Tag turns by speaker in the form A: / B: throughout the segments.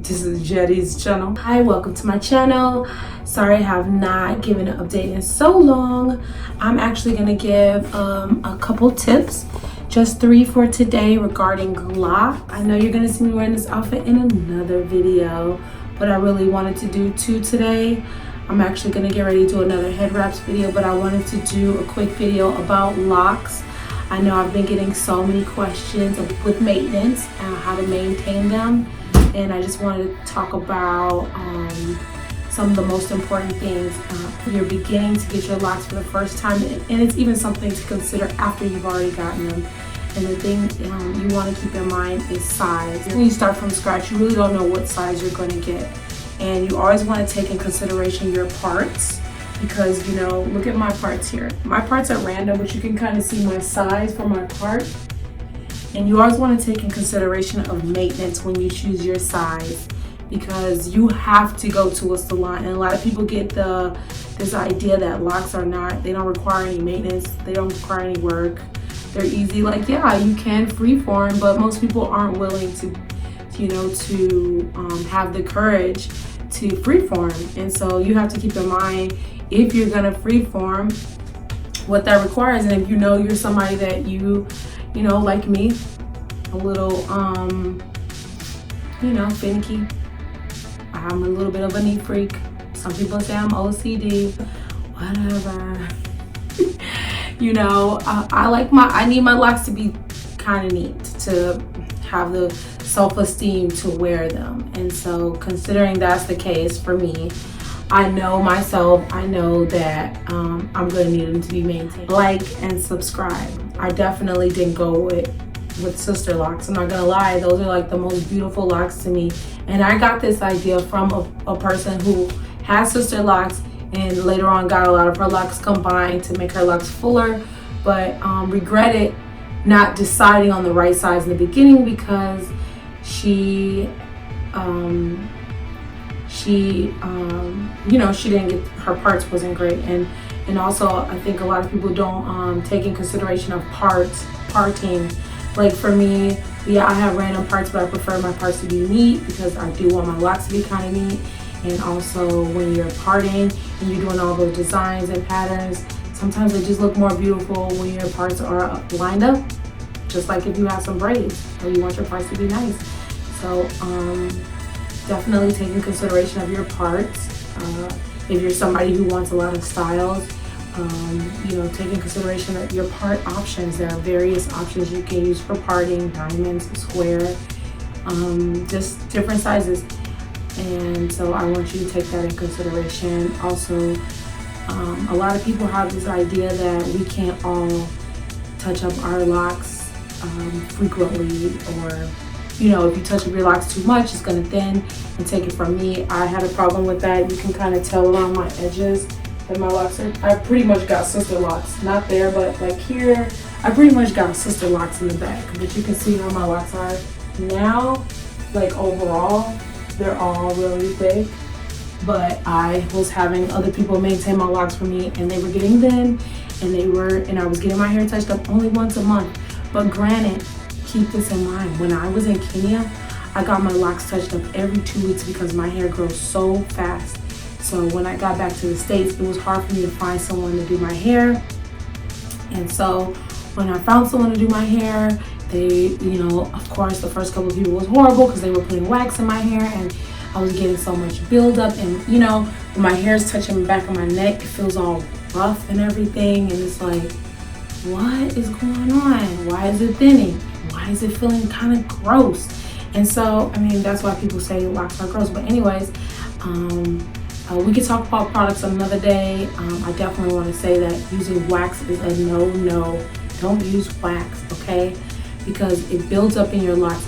A: This is Jetty's channel. Hi, welcome to my channel. Sorry I have not given an update in so long. I'm actually gonna give a couple tips, just 3 for today regarding Loc. I know you're gonna see me wearing this outfit in another video, but I really wanted to do 2 today. I'm actually gonna get ready to do another head wraps video, but I wanted to do a quick video about LOCs. I know I've been getting so many questions with maintenance and how to maintain them. And I just wanted to talk about some of the most important things. You're beginning to get your LOCs for the first time, and it's even something to consider after you've already gotten them. And the thing you want to keep in mind is size. When you start from scratch, you really don't know what size you're going to get. And you always want to take in consideration your parts, because, you know, look at my parts here. My parts are random, but you can kind of see my size for my part. And you always want to take in consideration of maintenance when you choose your size, because you have to go to a salon. And a lot of people get this idea that LOCs they don't require any maintenance, they don't require any work, they're easy. Like, yeah, you can freeform, but most people aren't willing to have the courage to freeform. And so you have to keep in mind, if you're gonna freeform, what that requires. And if you know you're somebody that you know, like me, a little, finicky. I'm a little bit of a neat freak. Some people say I'm OCD, whatever. I need my LOCs to be kind of neat, to have the self-esteem to wear them. And so considering that's the case for me, I know myself, I know that I'm gonna need them to be maintained. Like and subscribe. I definitely didn't go with sister LOCs. I'm not gonna lie, those are like the most beautiful LOCs to me. And I got this idea from a person who has sister LOCs and later on got a lot of her LOCs combined to make her LOCs fuller, but regretted not deciding on the right size in the beginning, because she didn't get, her parts wasn't great. And also I think a lot of people don't take in consideration of parting. Like for me, yeah, I have random parts, but I prefer my parts to be neat because I do want my LOCs to be kind of neat. And also when you're parting and you're doing all those designs and patterns, sometimes they just look more beautiful when your parts are lined up, just like if you have some braids or you want your parts to be nice. So definitely take in consideration of your parts. If you're somebody who wants a lot of styles, take in consideration that your part options. There are various options you can use for parting: diamonds, square, just different sizes. And so I want you to take that in consideration. Also, a lot of people have this idea that we can't all touch up our LOCs frequently, or if you touch up your LOCs too much, it's gonna thin. And take it from me, I had a problem with that. You can kind of tell around my edges that my LOCs are, I pretty much got sister LOCs. Not there, but like here, I pretty much got sister LOCs in the back. But you can see how my LOCs are now. Like overall, they're all really thick. But I was having other people maintain my LOCs for me, and they were getting thin, and I was getting my hair touched up only once a month. But granted, keep this in mind, when I was in Kenya, I got my LOCs touched up every 2 weeks because my hair grows so fast. So when I got back to the States, it was hard for me to find someone to do my hair. And so when I found someone to do my hair, they, of course, the first couple of people was horrible because they were putting wax in my hair, and I was getting so much buildup. And when my hair is touching the back of my neck, it feels all rough and everything. And it's like, what is going on? Why is it thinning? Why is it feeling kind of gross? And so, that's why people say LOCs are gross. But anyways, we could talk about products another day. I definitely want to say that using wax is a no. Don't use wax, okay? Because it builds up in your LOCs.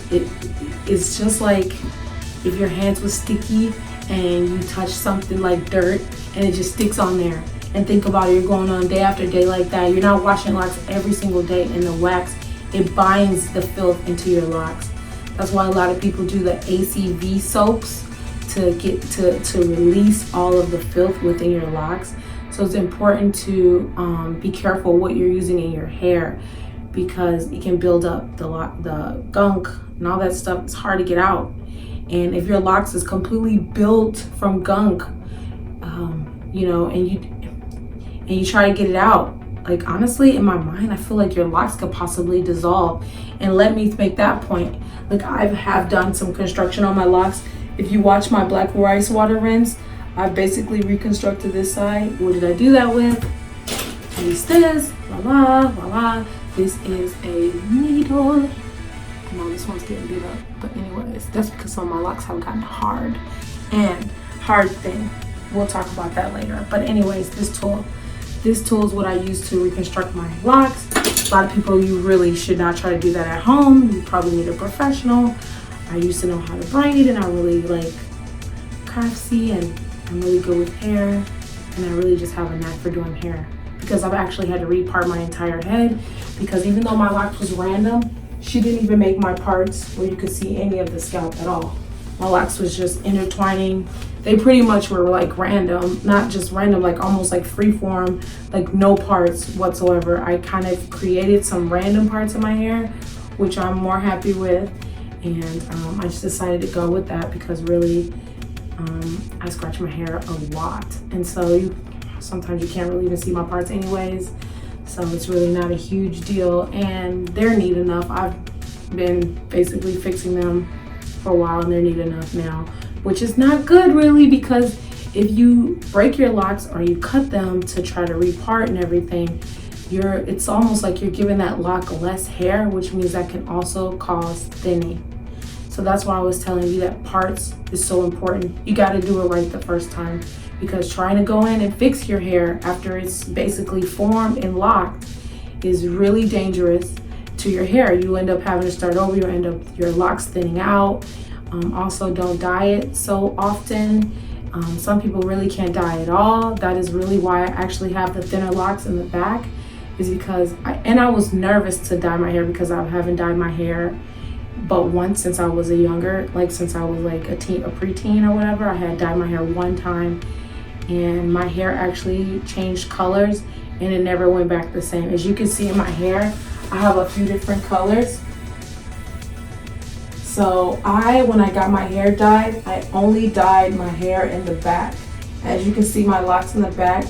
A: It's just like if your hands was sticky and you touch something like dirt and it just sticks on there. And think about it, you're going on day after day like that. You're not washing LOCs every single day, and the wax, it binds the filth into your LOCs. That's why a lot of people do the ACV soaps to get to release all of the filth within your LOCs. So it's important to be careful what you're using in your hair, because it can build up the gunk and all that stuff. It's hard to get out. And if your locks is completely built from gunk, you know, and you try to get it out, like honestly, in my mind, I feel like your locks could possibly dissolve. And let me make that point. Like I have done some construction on my locks. If you watch my black rice water rinse, I basically reconstructed this side. What did I do that with? Use this, voila, voila. This is a needle. No, this one's getting beat up. But anyways, that's because some of my locks have gotten hard and hard thin. We'll talk about that later. But anyways, this tool is what I use to reconstruct my locks. A lot of people, you really should not try to do that at home. You probably need a professional. I used to know how to braid, and I really like craftsy, and I'm really good with hair, and I really just have a knack for doing hair, because I've actually had to repart my entire head, because even though my locks was random, she didn't even make my parts where you could see any of the scalp at all. My locks was just intertwining. They pretty much were like random, not just random, like almost like freeform, like no parts whatsoever. I kind of created some random parts of my hair, which I'm more happy with. And I just decided to go with that because really I scratch my hair a lot. And so sometimes you can't really even see my parts anyways. So it's really not a huge deal, and they're neat enough. I've been basically fixing them for a while, and they're neat enough now, which is not good really, because if you break your locks or you cut them to try to repart and everything, it's almost like you're giving that lock less hair, which means that can also cause thinning. So that's why I was telling you that parts is so important. You got to do it right the first time, because trying to go in and fix your hair after it's basically formed and locked is really dangerous to your hair. You end up having to start over. You end up your locks thinning out. Also, don't dye it so often. Some people really can't dye at all. That is really why I actually have the thinner locks in the back, is because I was nervous to dye my hair, because I haven't dyed my hair but once since I was since I was like a preteen or whatever. I had dyed my hair one time, and my hair actually changed colors, and it never went back the same. As you can see in my hair, I have a few different colors. So when I got my hair dyed, I only dyed my hair in the back. As you can see, my locks in the back,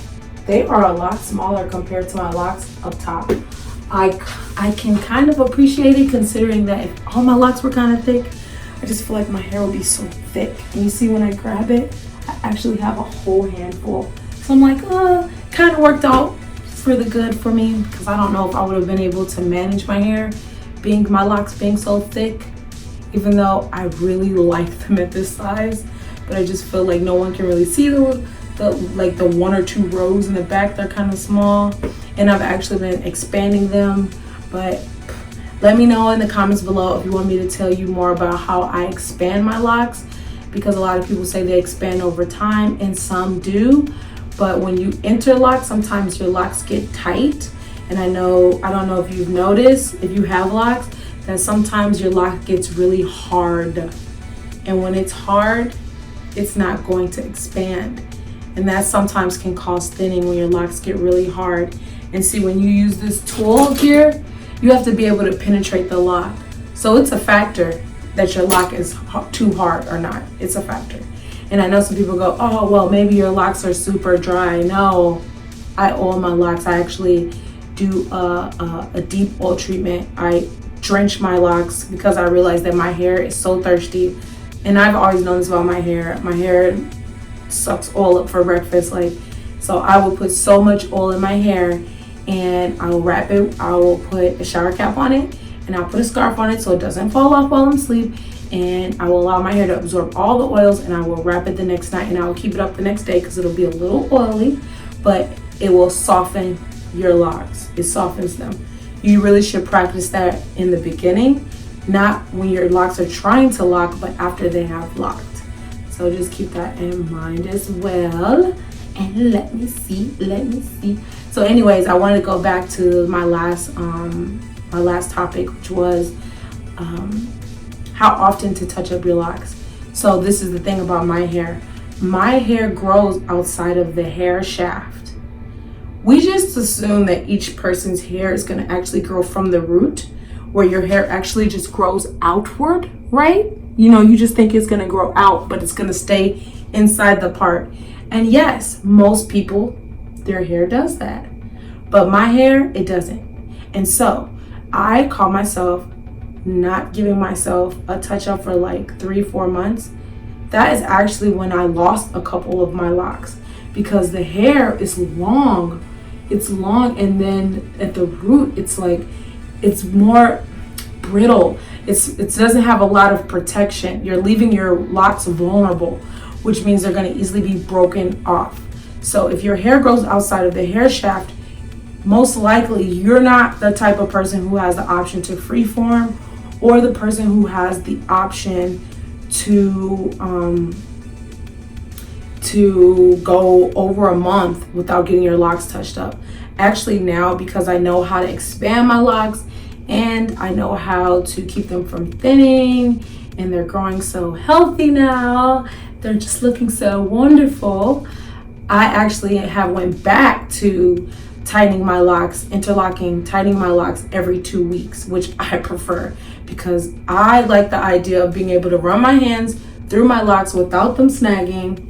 A: they are a lot smaller compared to my locks up top. I can kind of appreciate it, considering that if all my locks were kind of thick, I just feel like my hair would be so thick. And you see when I grab it, I actually have a whole handful. So I'm like, kind of worked out for the good for me, because I don't know if I would have been able to manage my hair, my locks being so thick, even though I really like them at this size. But I just feel like no one can really see the one or two rows in the back. They're kind of small, and I've actually been expanding them. But let me know in the comments below if you want me to tell you more about how I expand my locks, because a lot of people say they expand over time, and some do. But when you interlock, sometimes your locks get tight. And I don't know if you've noticed, if you have locks, that sometimes your lock gets really hard. And when it's hard, it's not going to expand. And that sometimes can cause thinning when your locks get really hard. And see, when you use this tool here, you have to be able to penetrate the lock. So it's a factor that your lock is too hard or not. It's a factor. And I know some people go, oh, well, maybe your locks are super dry. No, I oil my locks. I actually do a deep oil treatment. I drench my locks because I realize that my hair is so thirsty. And I've always known this about my hair. My hair sucks oil up for breakfast. So I will put so much oil in my hair, and I will wrap it. I will put a shower cap on it, and I'll put a scarf on it so it doesn't fall off while I'm asleep. And I will allow my hair to absorb all the oils, and I will wrap it the next night, and I will keep it up the next day because it'll be a little oily, but it will soften your locks. It softens them. You really should practice that in the beginning, not when your locks are trying to lock, but after they have locked. So just keep that in mind as well. And let me see. So anyways, I wanted to go back to my last topic, which was how often to touch up your locks. So this is the thing about my hair. My hair grows outside of the hair shaft. We just assume that each person's hair is going to actually grow from the root, where your hair actually just grows outward, right? You know, you just think it's gonna grow out, but it's gonna stay inside the part. And yes, most people, their hair does that, but my hair, it doesn't. And so I call myself not giving myself a touch up for like 3-4 months. That is actually when I lost a couple of my locks, because the hair is long. It's long, and then at the root, it's like, it's more brittle. It doesn't have a lot of protection. You're leaving your locks vulnerable, which means they're going to easily be broken off. So if your hair grows outside of the hair shaft, most likely you're not the type of person who has the option to freeform, or the person who has the option to go over a month without getting your locks touched up. Actually now, because I know how to expand my locks and I know how to keep them from thinning, and they're growing so healthy now, they're just looking so wonderful, I actually have went back to tightening my locks, tightening my locks every 2 weeks, which I prefer, because I like the idea of being able to run my hands through my locks without them snagging,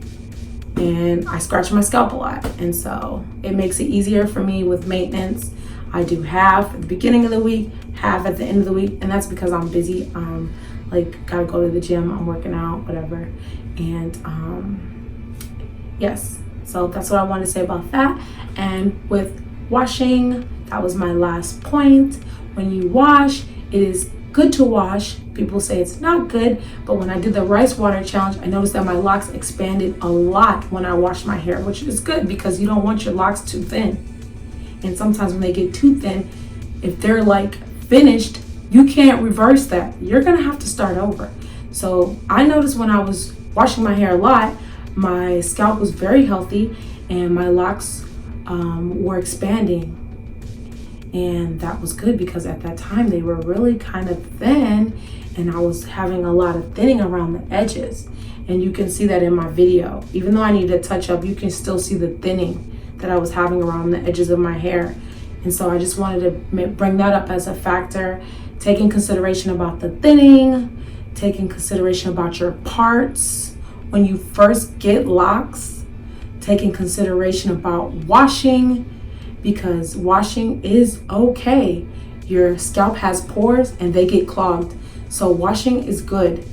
A: and I scratch my scalp a lot, and so it makes it easier for me with maintenance. I do half at the beginning of the week, half at the end of the week, and that's because I'm busy. Like, gotta go to the gym, I'm working out, whatever. And yes, so that's what I want to say about that. And with washing, that was my last point. When you wash, it is good to wash. People say it's not good, but when I did the rice water challenge, I noticed that my locks expanded a lot when I washed my hair, which is good because you don't want your locks too thin. And sometimes when they get too thin, if they're like finished, you can't reverse that. You're gonna have to start over. So I noticed when I was washing my hair a lot, my scalp was very healthy and my locks were expanding. And that was good because at that time they were really kind of thin, and I was having a lot of thinning around the edges. And you can see that in my video. Even though I need to touch up, you can still see the thinning that I was having around the edges of my hair. And so I just wanted to bring that up as a factor, taking consideration about the thinning, taking consideration about your parts when you first get locks, taking consideration about washing, because washing is okay. Your scalp has pores and they get clogged. So washing is good.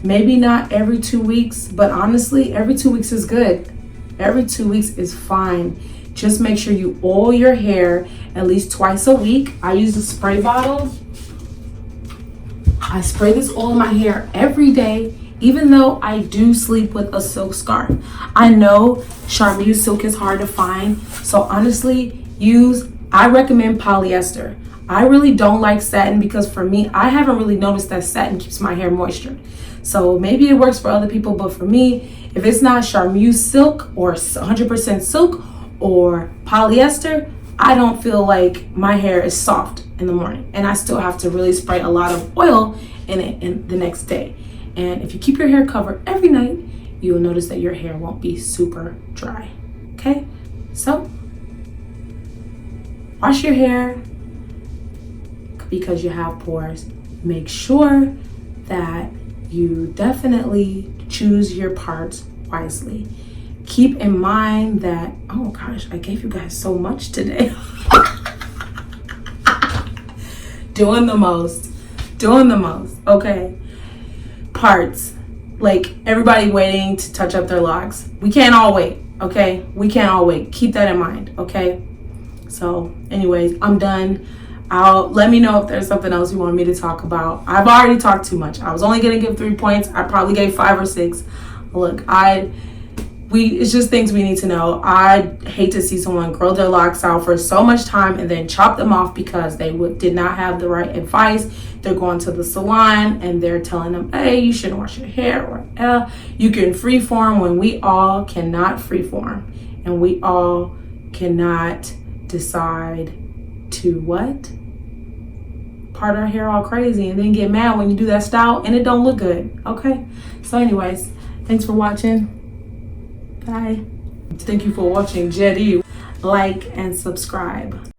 A: Maybe not every 2 weeks, but honestly, every 2 weeks is good. Every 2 weeks is fine. Just make sure you oil your hair at least twice a week. I use a spray bottle. I spray this oil in my hair every day, even though I do sleep with a silk scarf. I know Charmeuse silk is hard to find, so honestly, I recommend polyester. I really don't like satin because for me, I haven't really noticed that satin keeps my hair moistured. So maybe it works for other people, but for me, if it's not Charmeuse silk or 100% silk or polyester, I don't feel like my hair is soft in the morning, and I still have to really spray a lot of oil in it in the next day. And if you keep your hair covered every night, you will notice that your hair won't be super dry. Okay, so wash your hair because you have pores. Make sure that you definitely choose your parts wisely. Keep in mind that, oh gosh, I gave you guys so much today. Doing the most, okay? Parts, like everybody waiting to touch up their locks. We can't all wait, okay? We can't all wait. Keep that in mind, okay? So anyways, I'm done. Let me know if there's something else you want me to talk about. I've already talked too much. I was only gonna give 3 points. I probably gave 5 or 6. Look, it's just things we need to know. I hate to see someone grow their locks out for so much time and then chop them off because they did not have the right advice. They're going to the salon and they're telling them, hey, you shouldn't wash your hair, or you can freeform, when we all cannot freeform, and we all cannot decide to what? Part our hair all crazy and then get mad when you do that style and it don't look good, okay? So anyways, thanks for watching. Bye. Thank you for watching Jetty. Like and subscribe.